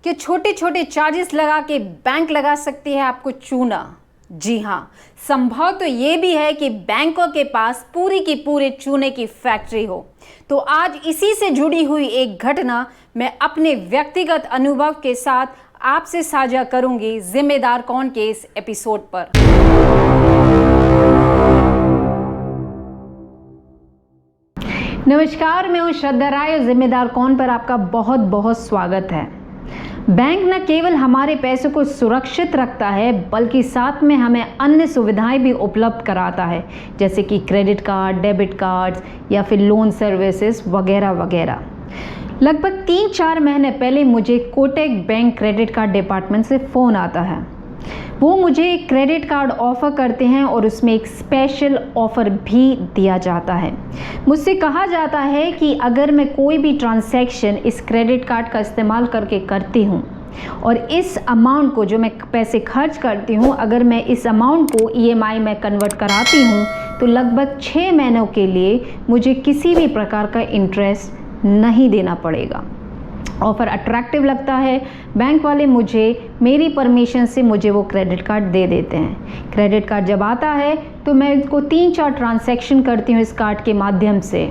कि छोटे छोटे चार्जेस लगा के बैंक लगा सकती है आपको चूना। जी हाँ, संभव तो ये भी है कि बैंकों के पास पूरी की पूरी चूने की फैक्ट्री हो। तो आज इसी से जुड़ी हुई एक घटना मैं अपने व्यक्तिगत अनुभव के साथ आपसे साझा करूंगी जिम्मेदार कौन के इस एपिसोड पर। नमस्कार, मैं हूं श्रद्धा राय और जिम्मेदार कौन पर आपका बहुत बहुत स्वागत है। बैंक न केवल हमारे पैसों को सुरक्षित रखता है बल्कि साथ में हमें अन्य सुविधाएं भी उपलब्ध कराता है, जैसे कि क्रेडिट कार्ड, डेबिट कार्ड्स या फिर लोन सर्विसेज वगैरह वगैरह। लगभग 3-4 महीने पहले मुझे Kotak bank credit card department से फ़ोन आता है। वो मुझे क्रेडिट कार्ड ऑफ़र करते हैं और उसमें एक स्पेशल ऑफ़र भी दिया जाता है। मुझसे कहा जाता है कि अगर मैं कोई भी ट्रांजैक्शन इस क्रेडिट कार्ड का इस्तेमाल करके करती हूँ और इस अमाउंट को जो मैं पैसे खर्च करती हूँ, अगर मैं इस अमाउंट को EMI में कन्वर्ट कराती हूँ तो लगभग 6 महीनों के लिए मुझे किसी भी प्रकार का इंटरेस्ट नहीं देना पड़ेगा। ऑफ़र अट्रैक्टिव लगता है। बैंक वाले मेरी परमिशन से मुझे वो क्रेडिट कार्ड दे देते हैं। क्रेडिट कार्ड जब आता है तो मैं इसको 3-4 ट्रांजैक्शन करती हूँ इस कार्ड के माध्यम से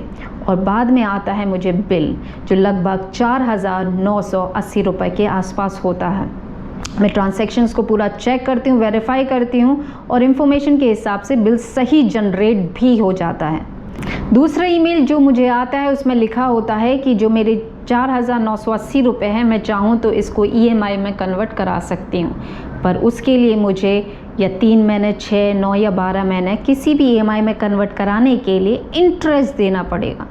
और बाद में आता है मुझे बिल, जो लगभग 4,980 रुपये के आसपास होता है। मैं ट्रांजैक्शंस को पूरा चेक करती हूँ, वेरीफाई करती हूँ और इन्फॉर्मेशन के हिसाब से बिल सही जनरेट भी हो जाता है। दूसरा ईमेल जो मुझे आता है उसमें लिखा होता है कि जो मेरे 4,980 रुपये हैं, मैं चाहूँ तो इसको EMI में कन्वर्ट करा सकती हूँ, पर उसके लिए मुझे या 3 महीने, 6, 9 या 12 महीने किसी भी EMI में कन्वर्ट कराने के लिए इंटरेस्ट देना पड़ेगा।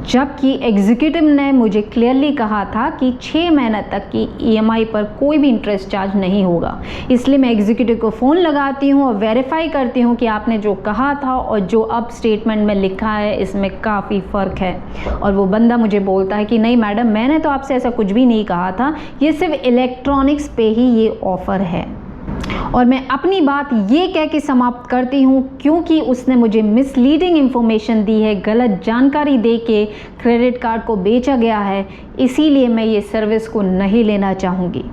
जबकि एग्जीक्यूटिव ने मुझे क्लियरली कहा था कि 6 महीने तक की EMI पर कोई भी इंटरेस्ट चार्ज नहीं होगा। इसलिए मैं एग्जीक्यूटिव को फ़ोन लगाती हूँ और वेरीफाई करती हूँ कि आपने जो कहा था और जो अब स्टेटमेंट में लिखा है इसमें काफ़ी फ़र्क है। और वो बंदा मुझे बोलता है कि नहीं मैडम, मैंने तो आपसे ऐसा कुछ भी नहीं कहा था, ये सिर्फ इलेक्ट्रॉनिक्स पे ही ये ऑफ़र है। और मैं अपनी बात ये कह के समाप्त करती हूँ क्योंकि उसने मुझे मिसलीडिंग इन्फॉर्मेशन दी है, गलत जानकारी दे के क्रेडिट कार्ड को बेचा गया है, इसीलिए मैं ये सर्विस को नहीं लेना चाहूँगी।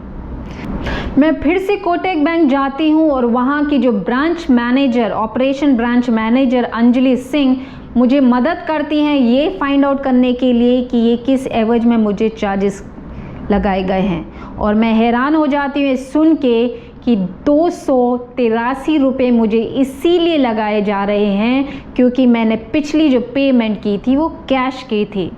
मैं फिर से कोटक बैंक जाती हूँ और वहाँ की जो branch manager, operation branch manager Anjali Singh मुझे मदद करती हैं ये फाइंड आउट करने के लिए कि ये किस एवज में मुझे चार्जेस लगाए गए हैं। और मैं हैरान हो जाती हूँ सुन के कि 283 रुपये मुझे इसीलिए लगाए जा रहे हैं क्योंकि मैंने पिछली जो पेमेंट की थी वो कैश की थी।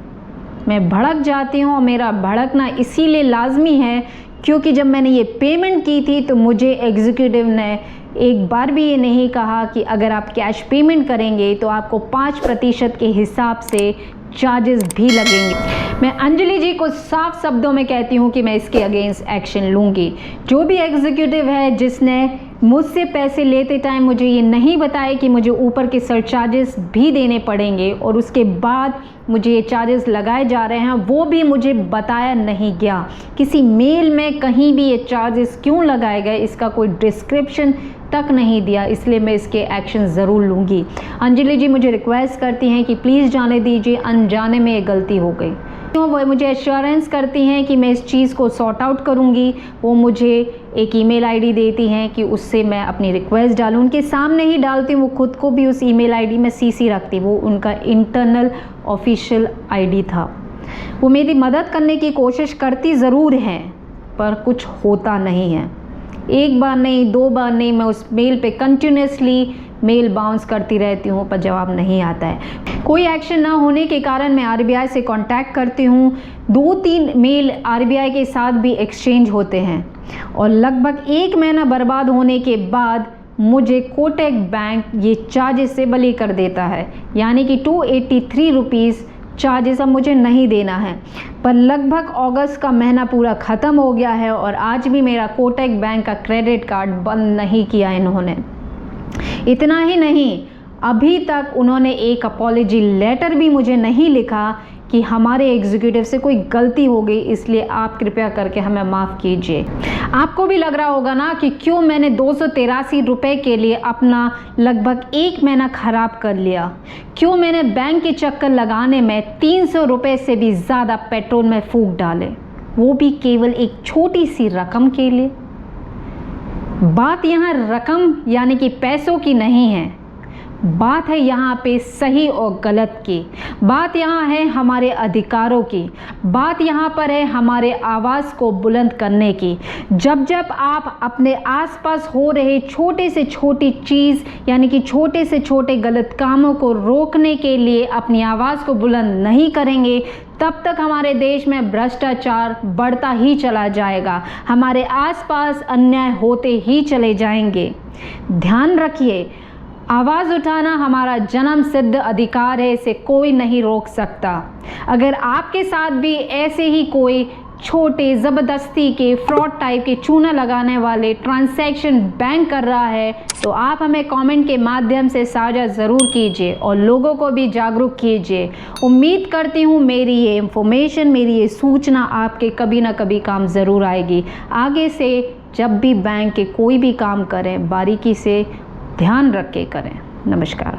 मैं भड़क जाती हूँ और मेरा भड़कना इसीलिए लाजमी है क्योंकि जब मैंने ये पेमेंट की थी तो मुझे एग्जीक्यूटिव ने एक बार भी ये नहीं कहा कि अगर आप कैश पेमेंट करेंगे तो आपको 5% के हिसाब से चार्जेस भी लगेंगे। मैं अंजलि जी को साफ शब्दों में कहती हूँ कि मैं इसके अगेंस्ट एक्शन लूँगी। जो भी एग्जीक्यूटिव है जिसने मुझसे पैसे लेते टाइम मुझे ये नहीं बताया कि मुझे ऊपर के सरचार्जेस भी देने पड़ेंगे और उसके बाद मुझे ये चार्जेस लगाए जा रहे हैं, वो भी मुझे बताया नहीं गया। किसी मेल में कहीं भी ये चार्जेस क्यों लगाए गए इसका कोई डिस्क्रिप्शन तक नहीं दिया, इसलिए मैं इसके एक्शन ज़रूर लूँगी। अंजलि जी मुझे रिक्वेस्ट करती हैं कि प्लीज़ जाने दीजिए, अनजाने में ये गलती हो गई। तो वो मुझे एश्योरेंस करती हैं कि मैं इस चीज़ को सॉर्ट आउट करूँगी। वो मुझे एक ईमेल आईडी देती हैं कि उससे मैं अपनी रिक्वेस्ट डालूँ। उनके सामने ही डालती हूँ, वो खुद को भी उस ईमेल आईडी में CC रखती। वो उनका इंटरनल ऑफिशियल आईडी था। वो मेरी मदद करने की कोशिश करती ज़रूर हैं पर कुछ होता नहीं है। एक बार नहीं, 2 बार नहीं, मैं उस मेल पे कंटिन्यूसली मेल बाउंस करती रहती हूँ पर जवाब नहीं आता है। कोई एक्शन ना होने के कारण मैं RBI से कांटेक्ट करती हूँ। 2-3 मेल RBI के साथ भी एक्सचेंज होते हैं और लगभग 1 महीना बर्बाद होने के बाद मुझे कोटक बैंक ये चार्जेस से बरी कर देता है, यानी कि 283 रुपीज़ चार्जेस अब मुझे नहीं देना है। पर लगभग अगस्त का महीना पूरा ख़त्म हो गया है और आज भी मेरा कोटक बैंक का क्रेडिट कार्ड बंद नहीं किया इन्होंने। इतना ही नहीं, अभी तक उन्होंने एक अपॉलॉजी लेटर भी मुझे नहीं लिखा कि हमारे एग्जीक्यूटिव से कोई गलती हो गई, इसलिए आप कृपया करके हमें माफ़ कीजिए। आपको भी लग रहा होगा ना कि क्यों मैंने 283 रुपये के लिए अपना लगभग 1 महीना ख़राब कर लिया, क्यों मैंने बैंक के चक्कर लगाने में 300 रुपये से भी ज़्यादा पेट्रोल में फूंक डाले। वो भी केवल एक छोटी सी रकम के लिए। बात यहाँ रकम यानी कि पैसों की नहीं है, बात है यहाँ पे सही और गलत की। बात यहाँ है हमारे अधिकारों की। बात यहाँ पर है हमारे आवाज़ को बुलंद करने की। जब जब आप अपने आसपास हो रहे छोटे से छोटी चीज़ यानी कि छोटे से छोटे गलत कामों को रोकने के लिए अपनी आवाज़ को बुलंद नहीं करेंगे, तब तक हमारे देश में भ्रष्टाचार बढ़ता ही चला जाएगा, हमारे आसपास अन्याय होते ही चले जाएंगे। ध्यान रखिए, आवाज़ उठाना हमारा जन्म सिद्ध अधिकार है, इसे कोई नहीं रोक सकता। अगर आपके साथ भी ऐसे ही कोई छोटे ज़बरदस्ती के फ्रॉड टाइप के चूना लगाने वाले ट्रांजैक्शन बैंक कर रहा है तो आप हमें कमेंट के माध्यम से साझा ज़रूर कीजिए और लोगों को भी जागरूक कीजिए। उम्मीद करती हूँ मेरी ये इंफॉर्मेशन, मेरी ये सूचना आपके कभी ना कभी काम ज़रूर आएगी। आगे से जब भी बैंक के कोई भी काम करें बारीकी से ध्यान रख के करें। नमस्कार।